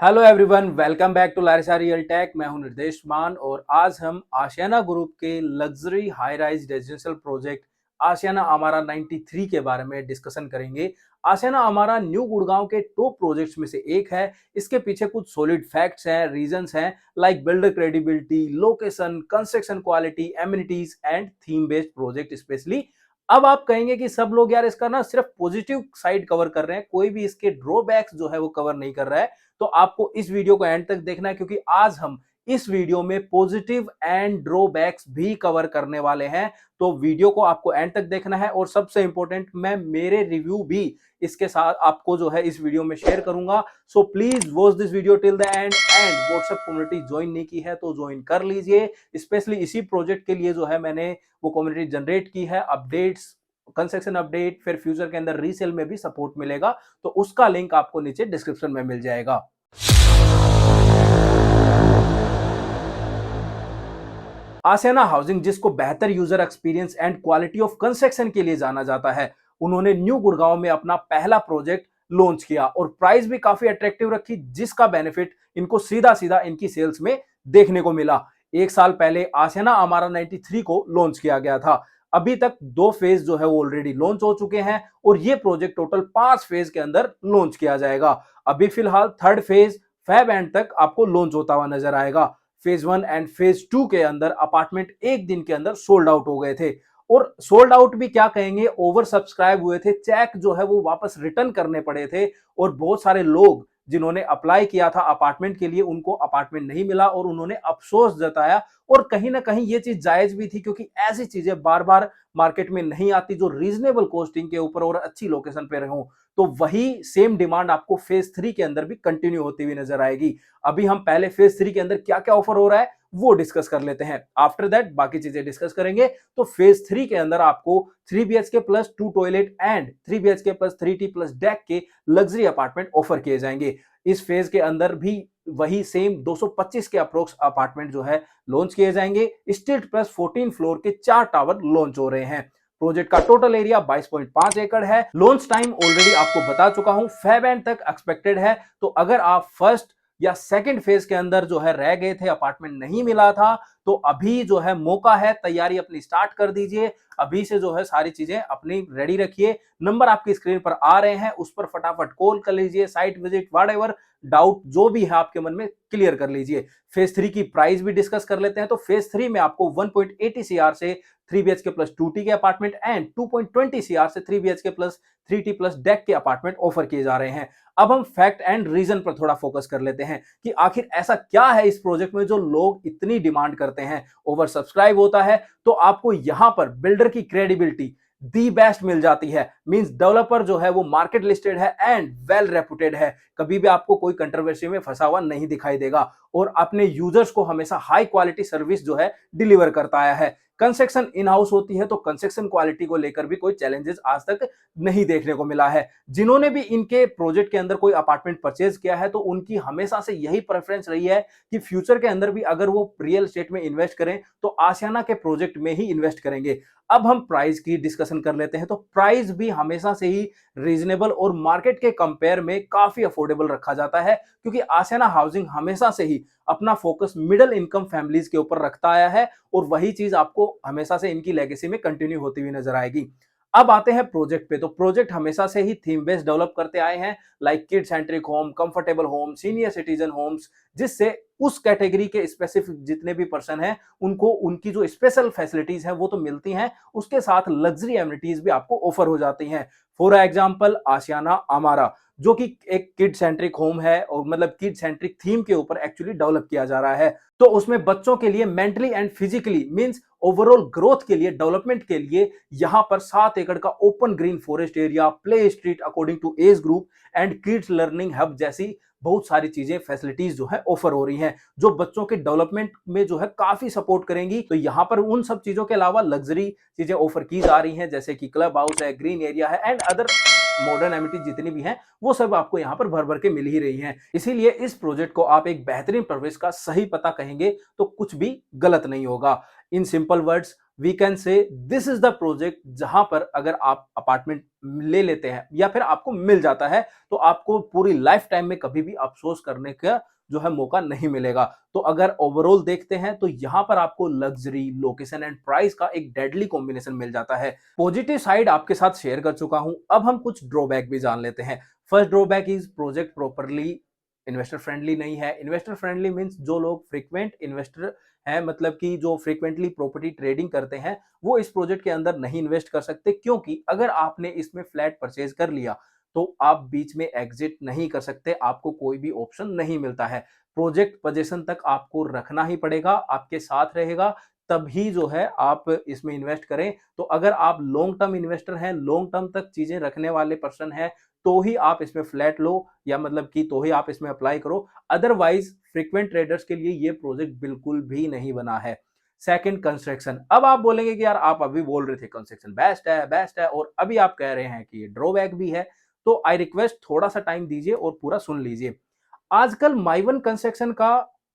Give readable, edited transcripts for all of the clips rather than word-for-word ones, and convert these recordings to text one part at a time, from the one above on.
Hello everyone, welcome back to Larisa real tech. मैं हूं निर्देश मान और आज हम आशियाना ग्रुप के luxury high rise residential project Ashiana Amara 93 के बारे में डिस्कशन करेंगे। आशियाना अमारा न्यू गुड़गांव के टॉप प्रोजेक्ट्स में से एक है। इसके पीछे कुछ सॉलिड फैक्ट्स हैं, रीजंस हैं, like builder credibility, location, construction quality, amenities and theme based project specially. अब आप कहेंगे कि सब लोग यार इसका ना सिर्फ पॉजिटिव साइड कवर कर रहे हैं, कोई भी इसके ड्रॉबैक्स जो है वो कवर नहीं कर रहा है। तो आपको इस वीडियो को एंड तक देखना है, क्योंकि आज हम इस वीडियो में पॉजिटिव एंड ड्रॉबैक्स भी कवर करने वाले हैं। तो वीडियो को आपको एंड तक देखना है और सबसे इंपॉर्टेंट, मैं मेरे रिव्यू भी इसके साथ आपको जो है इस वीडियो में शेयर करूंगा। So please watch this video till the end WhatsApp community join नहीं की है तो ज्वाइन कर लीजिए। स्पेशली इसी प्रोजेक्ट के लिए जो है मैंने वो कम्युनिटी जनरेट की है। अपडेट्स, कंस्ट्रक्शन अपडेट, फिर फ्यूचर के अंदर रीसेल में भी सपोर्ट मिलेगा, तो उसका लिंक आपको नीचे डिस्क्रिप्शन में मिल जाएगा। आशियाना हाउसिंग, जिसको बेहतर user experience and quality of construction के लिए जाना जाता है, उन्होंने न्यू गुड़गांव में अपना पहला प्रोजेक्ट लॉन्च किया और प्राइस भी काफी अट्रैक्टिव रखी, जिसका बेनिफिट इनको सीधा सीधा इनकी सेल्स में देखने को मिला। एक साल पहले आशियाना अमारा 93 को लॉन्च किया गया था। अभी तक 2 फेज जो है वो ऑलरेडी लॉन्च हो चुके हैं और ये प्रोजेक्ट टोटल 5 फेज के अंदर लॉन्च किया जाएगा। अभी फिलहाल 3rd फेज फेब एंड तक आपको लॉन्च होता हुआ नजर आएगा। फेज 1 एंड फेज 2 के अंदर अपार्टमेंट एक दिन के अंदर सोल्ड आउट हो गए थे, और सोल्ड आउट भी क्या कहेंगे, ओवर सब्सक्राइब हुए थे। चेक जो है वो वापस रिटर्न करने पड़े थे और बहुत सारे लोग जिन्होंने अप्लाई किया था अपार्टमेंट के लिए, उनको अपार्टमेंट नहीं मिला और उन्होंने अफसोस जताया। और कहीं ना कहीं ये चीज जायज भी थी, क्योंकि ऐसी चीजें बार बार मार्केट में नहीं आती जो रीजनेबल कॉस्टिंग के ऊपर और अच्छी लोकेशन पे रहो। तो वही सेम डिमांड आपको फेज 3 के अंदर भी कंटिन्यू होती हुई नजर आएगी। अभी हम पहले फेज 3 के अंदर क्या क्या ऑफर हो रहा है वो डिस्कस कर लेते हैं, आफ्टर दैट बाकी चीजें डिस्कस करेंगे। तो फेज 3 के अंदर आपको 3 BHK plus 2 toilet and 3 BHK plus 3T plus deck के लग्जरी अपार्टमेंट ऑफर किए जाएंगे। इस फेज के अंदर भी वही सेम 225 के अप्रोक्स अपार्टमेंट जो है लॉन्च किए जाएंगे। स्ट्रीट प्लस 14 फ्लोर के 4 टावर लॉन्च हो रहे हैं। प्रोजेक्ट का टोटल एरिया 22.5 एकड़ है। लॉन्च टाइम ऑलरेडी आपको बता चुका हूं, फेब एंड तक एक्सपेक्टेड है। तो अगर आप फर्स्ट या सेकंड फेज के अंदर जो है रह गए थे, अपार्टमेंट नहीं मिला था, तो अभी जो है मौका है, तैयारी अपनी स्टार्ट कर दीजिए। अभी से जो है सारी चीजें अपनी रेडी रखिए। नंबर आपकी स्क्रीन पर आ रहे हैं, उस पर फटाफट कॉल कर लीजिए, साइट विजिट, व्हाटएवर डाउट जो भी है आपके मन में क्लियर कर लीजिए। फेज 3 की प्राइस भी डिस्कस कर लेते हैं। तो फेज 3 में आपको 1.80 CR से 3 BHK प्लस 2T के अपार्टमेंट एंड 2.20 CR से 3 BHK plus 3T plus deck के अपार्टमेंट ऑफर किए जा रहे हैं। अब हम फैक्ट एंड रीजन पर थोड़ा फोकस कर लेते हैं कि आखिर ऐसा क्या है इस प्रोजेक्ट में जो लोग इतनी डिमांड करते हैं, ओवर सब्सक्राइब होता है। तो आपको यहां पर बिल्डर की क्रेडिबिलिटी दी बेस्ट मिल जाती है। मींस डेवलपर जो है वो मार्केट लिस्टेड है एंड वेल रेपुटेड है, कभी भी आपको कोई कंट्रोवर्सी में फंसा हुआ नहीं दिखाई देगा और अपने यूजर्स को हमेशा हाई क्वालिटी सर्विस जो है डिलीवर करता आया है। कंस्ट्रक्शन इन हाउस होती है, तो कंस्ट्रक्शन क्वालिटी को लेकर भी कोई चैलेंजेस आज तक नहीं देखने को मिला है। जिन्होंने भी इनके प्रोजेक्ट के अंदर कोई अपार्टमेंट परचेज किया है, तो उनकी हमेशा से यही प्रेफरेंस रही है कि फ्यूचर के अंदर भी अगर वो रियल एस्टेट में इन्वेस्ट करें तो आशियाना के प्रोजेक्ट में ही इन्वेस्ट करेंगे। अब हम प्राइस की डिस्कशन कर लेते हैं। तो प्राइस भी हमेशा से ही रीजनेबल और मार्केट के कंपेयर में काफी अफोर्डेबल रखा जाता है, क्योंकि आशियाना हाउसिंग हमेशा से ही अपना फोकस मिडिल इनकम फैमिलीज के ऊपर रखता आया है और वही चीज आपको हमेशा से इनकी लेगेसी में कंटिन्यू होती हुई नजर आएगी। अब आते हैं प्रोजेक्ट पे। तो प्रोजेक्ट हमेशा से ही थीम बेस्ड डेवलप करते आए हैं, like kid centric home, comfortable home, senior citizen homes, जिससे उस कैटेगरी के स्पेसिफिक जितने भी पर्सन हैं उनको उनकी जो स्पेशल फैसिलिटीज हैं वो तो मिलती हैं, उसके साथ लग्जरी एमिनिटीज भी आपको ऑफर हो जाती हैं। फॉर एग्जांपल आशियाना अमारा, जो कि एक किड सेंट्रिक होम है और मतलब किड सेंट्रिक थीम के ऊपर एक्चुअली डेवलप किया जा रहा है। तो उसमें बच्चों के लिए mentally and physically means overall growth के लिए, डेवलपमेंट के लिए यहां पर 7 एकड़ का open green forest area, play street according to age group and kids learning hub जैसी बहुत सारी चीजें, फैसिलिटीज जो है ऑफर हो रही हैं, जो बच्चों के डेवलपमेंट में जो है काफी सपोर्ट करेंगी। तो यहां पर उन सब चीजों के अलावा लग्जरी चीजें ऑफर की जा रही हैं, जैसे कि क्लब हाउस है, ग्रीन एरिया है एंड अदर मॉडर्न एमिनिटीज जितनी भी हैं वो सब आपको यहाँ पर भर भर के मिल ही रही हैं। इसीलिए इस प्रोजेक्ट को आप एक बेहतरीन प्रवेश का सही पता कहेंगे तो कुछ भी गलत नहीं होगा। In simple words we can say this is the project जहां पर अगर आप अपार्टमेंट ले लेते हैं या फिर आपको मिल जाता है तो आपको पूरी लाइफ टाइम में कभी भी अफसोस करने का जो है मौका नहीं मिलेगा। तो अगर ओवरऑल देखते हैं तो यहां पर आपको लग्जरी, लोकेशन एंड प्राइस का एक डेडली कॉम्बिनेशन मिल जाता है। पॉजिटिव साइड आपके साथ शेयर कर चुका हूं, अब हम कुछ ड्रॉबैक भी जान लेते हैं। First drawback is project properly investor friendly नहीं है। इन्वेस्टर फ्रेंडली मींस जो लोग फ्रीक्वेंट इन्वेस्टर हैं, मतलब कि जो फ्रीक्वेंटली प्रॉपर्टी ट्रेडिंग करते हैं, वो इस प्रोजेक्ट के अंदर नहीं इन्वेस्ट कर सकते, क्योंकि अगर आपने इसमें फ्लैट परचेज कर लिया तो आप बीच में एग्जिट नहीं कर सकते, आपको कोई भी ऑप्शन नहीं मिलता है। प्रोजेक्ट पोजीशन तक आपको रखना ही पड़ेगा, आपके साथ रहेगा, तभी जो है आप इसमें इन्वेस्ट करें। तो अगर आप लॉन्ग टर्म इन्वेस्टर हैं, लॉन्ग टर्म तक चीजें रखने वाले पर्सन हैं, तो ही आप इसमें फ्लैट लो, या मतलब कि तो ही आप इसमें अप्लाई करो। अदरवाइज फ्रीक्वेंट ट्रेडर्स के लिए ये प्रोजेक्ट बिल्कुल भी नहीं बना है। Second, construction. अब आप बोलेंगे कि यार आप अभी बोल रहे थे कंस्ट्रक्शन बेस्ट है और अभी आप कह रहे हैं कि ये ड्रॉबैक भी है, तो आई रिक्वेस्ट थोड़ा सा टाइम दीजिए और पूरा सुन लीजिए। आजकल माई वन कंस्ट्रक्शन का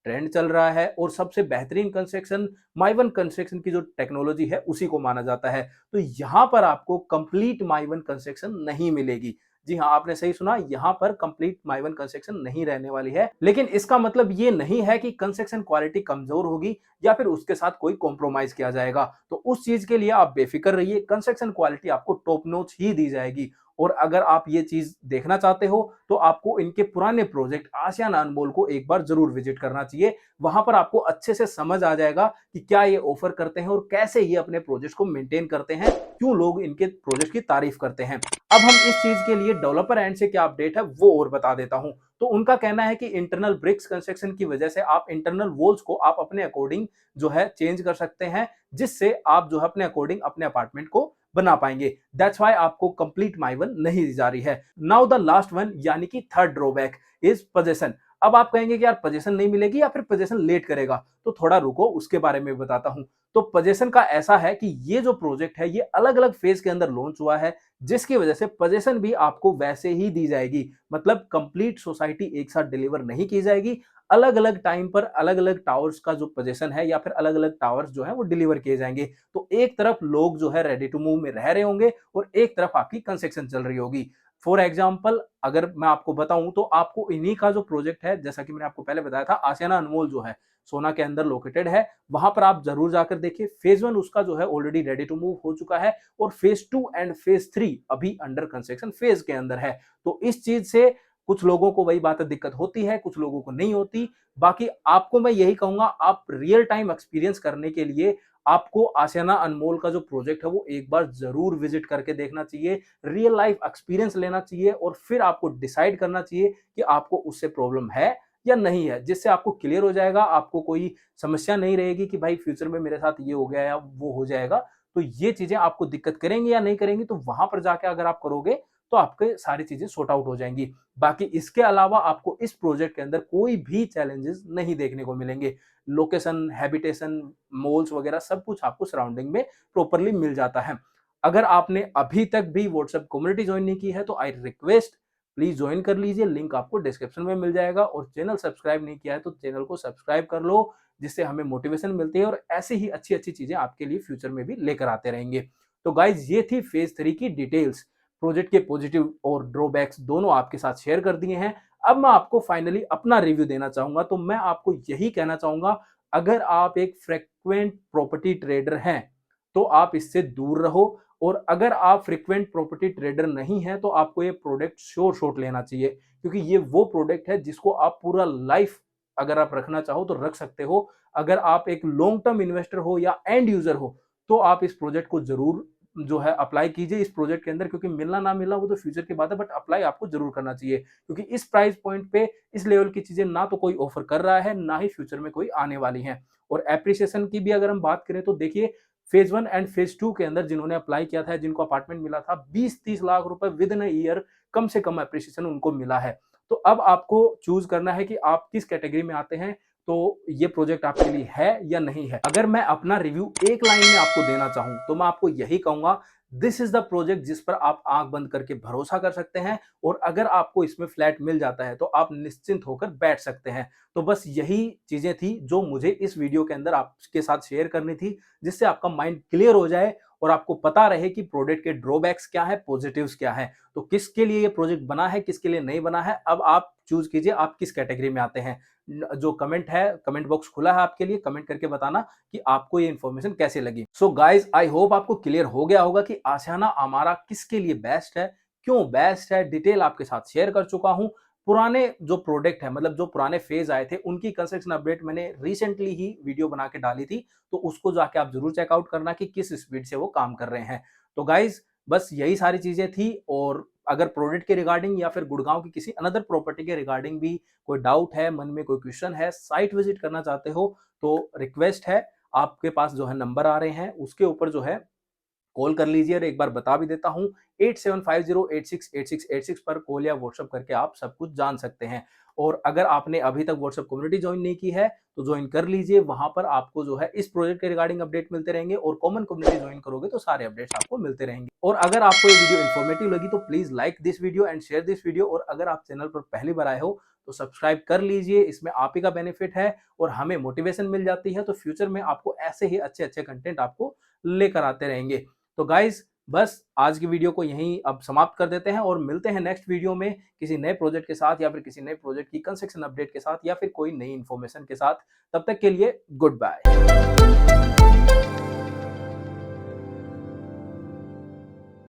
ट्रेंड चल रहा है और सबसे बेहतरीन कंस्ट्रक्शन माई वन कंस्ट्रक्शन की जो टेक्नोलॉजी है उसी को माना जाता है। तो यहां पर आपको कंप्लीट माई वन कंस्ट्रक्शन नहीं मिलेगी। जी हाँ, आपने सही सुना, यहां पर कंप्लीट माई वन कंस्ट्रक्शन नहीं रहने वाली है। लेकिन इसका मतलब ये नहीं है कि कंस्ट्रक्शन क्वालिटी कमजोर होगी या फिर उसके साथ कोई कॉम्प्रोमाइज किया जाएगा। तो उस चीज के लिए आप बेफिक्र रहिए, कंस्ट्रक्शन क्वालिटी आपको टॉप नॉच ही दी जाएगी। और अगर आप ये चीज देखना चाहते हो तो आपको इनके पुराने प्रोजेक्ट आशियाना अनमोल को एक बार जरूर विजिट करना चाहिए। वहां पर आपको अच्छे से समझ आ जाएगा कि क्या ये ऑफर करते हैं और कैसे ये अपने प्रोजेक्ट को मेंटेन करते हैं, क्यों लोग इनके प्रोजेक्ट की तारीफ करते हैं। अब हम इस चीज के लिए डेवलपर एंड से क्या अपडेट है वो और बता देता हूं। तो उनका कहना है कि इंटरनल ब्रिक्स कंस्ट्रक्शन की वजह से आप इंटरनल वॉल्स को आप अपने अकॉर्डिंग जो है चेंज कर सकते हैं, जिससे आप जो है अपने अकॉर्डिंग अपने अपार्टमेंट को बना पाएंगे। दैट्स व्हाई आपको कंप्लीट माई वन नहीं दी जा रही है। नाउ द लास्ट वन, यानी कि थर्ड ड्रॉबैक इज पोजीशन। अब आप कहेंगे कि यार पोजीशन नहीं मिलेगी या फिर पोजीशन लेट करेगा, तो थोड़ा रुको, उसके बारे में बताता हूं। तो पोजीशन का ऐसा है कि ये जो प्रोजेक्ट है ये अलग अलग फेज के अंदर लॉन्च हुआ है, जिसकी वजह से पोजीशन भी आपको वैसे ही दी जाएगी। मतलब कंप्लीट सोसाइटी एक साथ डिलीवर नहीं की जाएगी, अलग अलग टाइम पर अलग अलग टावर्स का जो पोजीशन है या फिर अलग अलग टावर्स जो है वो डिलीवर किए जाएंगे। तो एक तरफ लोग जो है रेडी टू मूव में रह रहे होंगे और एक तरफ आपकी कंस्ट्रक्शन चल रही होगी। फॉर एग्जाम्पल अगर मैं आपको बताऊं तो आपको इन्हीं का जो प्रोजेक्ट है, जैसा कि मैंने आपको पहले बताया था, आशियाना अनमोल जो है सोना के अंदर लोकेटेड है, वहां पर आप जरूर जाकर देखिए। फेज वन उसका जो है ऑलरेडी रेडी टू मूव हो चुका है और phase two and phase three अभी अंडर कंस्ट्रक्शन फेज के अंदर है। तो इस चीज से कुछ लोगों को वही बात दिक्कत होती है, कुछ लोगों को नहीं होती। बाकी आपको मैं यही कहूंगा, आप रियल टाइम एक्सपीरियंस करने के लिए आपको आशियाना अनमोल का जो प्रोजेक्ट है वो एक बार जरूर विजिट करके देखना चाहिए, रियल लाइफ एक्सपीरियंस लेना चाहिए और फिर आपको डिसाइड करना चाहिए कि आपको उससे प्रॉब्लम है या नहीं है, जिससे आपको क्लियर हो जाएगा, आपको कोई समस्या नहीं रहेगी कि भाई फ्यूचर में मेरे साथ ये हो गया या वो हो जाएगा। तो ये चीजें आपको दिक्कत करेंगी या नहीं करेंगी, तो वहां पर जाके अगर आप करोगे तो आपके सारी चीजें सॉर्ट आउट हो जाएंगी। बाकी इसके अलावा आपको इस प्रोजेक्ट के अंदर कोई भी चैलेंजेस नहीं देखने को मिलेंगे। लोकेशन, हैबिटेशन, मॉल्स वगैरह सब कुछ आपको सराउंडिंग में प्रॉपरली मिल जाता है। अगर आपने अभी तक भी व्हाट्सएप कम्युनिटी ज्वाइन नहीं की है तो आई रिक्वेस्ट प्लीज ज्वाइन कर लीजिए, लिंक आपको डिस्क्रिप्शन में मिल जाएगा। और चैनल सब्सक्राइब नहीं किया है तो चैनल को सब्सक्राइब कर लो, जिससे हमें मोटिवेशन मिलती है और ऐसी ही अच्छी अच्छी चीजें आपके लिए फ्यूचर में भी लेकर आते रहेंगे। तो गाइज ये थी फेज थ्री की डिटेल्स, प्रोजेक्ट के पॉजिटिव और ड्रॉबैक्स दोनों आपके साथ शेयर कर दिए हैं। अब मैं आपको फाइनली अपना रिव्यू देना चाहूंगा। तो मैं आपको यही कहना चाहूंगा, अगर आप एक फ्रीक्वेंट प्रॉपर्टी ट्रेडर हैं तो आप इससे दूर रहो, और अगर आप फ्रीक्वेंट प्रॉपर्टी ट्रेडर नहीं हैं तो आपको ये प्रोडक्ट श्योर शॉट लेना चाहिए, क्योंकि ये वो प्रोडक्ट है जिसको आप पूरा लाइफ अगर आप रखना चाहो तो रख सकते हो। अगर आप एक लॉन्ग टर्म इन्वेस्टर हो या एंड यूजर हो तो आप इस प्रोजेक्ट को जरूर जो है अप्लाई कीजिए इस प्रोजेक्ट के अंदर, क्योंकि मिलना ना मिलना वो तो फ्यूचर की बात है, बट अप्लाई आपको जरूर करना चाहिए, क्योंकि इस प्राइस पॉइंट पे इस लेवल की चीजें ना तो कोई ऑफर कर रहा है, ना ही फ्यूचर में कोई आने वाली है। और एप्रिसिएशन की भी अगर हम बात करें तो देखिए, phase one and phase two के अंदर जिन्होंने अप्लाई किया था, जिनको अपार्टमेंट मिला था, 20-30 लाख रुपए विद इन ईयर कम से कम एप्रिसिएशन उनको मिला है। तो अब आपको चूज करना है कि आप किस कैटेगरी में आते हैं, तो ये प्रोजेक्ट आपके लिए है या नहीं है। अगर मैं अपना रिव्यू एक लाइन में आपको देना चाहूं तो मैं आपको यही कहूंगा, दिस इज द प्रोजेक्ट जिस पर आप आंख बंद करके भरोसा कर सकते हैं, और अगर आपको इसमें फ्लैट मिल जाता है तो आप निश्चिंत होकर बैठ सकते हैं। तो बस यही चीजें थी जो मुझे इस वीडियो के अंदर आपके साथ शेयर करनी थी, जिससे आपका माइंड क्लियर हो जाए और आपको पता रहे कि प्रोडक्ट के ड्रॉबैक्स क्या है, पॉजिटिव्स क्या है। तो किसके लिए ये प्रोजेक्ट बना है, किसके लिए नहीं बना है, अब आप चूज कीजिए आप किस कैटेगरी में आते हैं। जो कमेंट है, कमेंट बॉक्स खुला है आपके लिए, कमेंट करके बताना कि आपको ये इन्फॉर्मेशन कैसे लगी। सो गाइज, आई होप आपको क्लियर हो गया होगा कि आशियाना अमारा किसके लिए बेस्ट है, क्यों बेस्ट है, डिटेल आपके साथ शेयर कर चुका हूं। पुराने जो प्रोडक्ट है, मतलब जो पुराने फेज आए थे, उनकी कंस्ट्रक्शन अपडेट मैंने रिसेंटली ही वीडियो बना के डाली थी, तो उसको जाके आप जरूर चेकआउट करना कि किस स्पीड से वो काम कर रहे हैं। तो गाइज, बस यही सारी चीजें थी। और अगर प्रोडक्ट के रिगार्डिंग या फिर गुड़गांव की किसी अनदर प्रॉपर्टी के रिगार्डिंग भी कोई डाउट है, मन में कोई क्वेश्चन है, साइट विजिट करना चाहते हो, तो रिक्वेस्ट है, आपके पास जो है नंबर आ रहे हैं, उसके ऊपर जो है कॉल कर लीजिए। और एक बार बता भी देता हूं, 8750868686 पर कॉल या व्हाट्सएप करके आप सब कुछ जान सकते हैं। और अगर आपने अभी तक व्हाट्सएप कम्युनिटी ज्वाइन नहीं की है तो ज्वाइन कर लीजिए। वहां पर आपको जो है इस प्रोजेक्ट के रिगार्डिंग अपडेट मिलते रहेंगे, और कॉमन कम्युनिटी ज्वाइन करोगे तो सारे अपडेट्स आपको मिलते रहेंगे। और अगर आपको ये वीडियो इन्फॉर्मेटिव लगी तो please like this video and share this video. और अगर आप चैनल पर पहली बार आए हो तो सब्सक्राइब कर लीजिए, इसमें आप ही का बेनिफिट है और हमें मोटिवेशन मिल जाती है। तो फ्यूचर में आपको ऐसे ही अच्छे अच्छे कंटेंट आपको लेकर आते रहेंगे। तो गाइज, बस आज की वीडियो को यहीं अब समाप्त कर देते हैं, और मिलते हैं नेक्स्ट वीडियो में किसी नए प्रोजेक्ट के साथ, या फिर किसी नए प्रोजेक्ट की कंस्ट्रक्शन अपडेट के साथ, या फिर कोई नई इंफॉर्मेशन के साथ। तब तक के लिए गुड बाय।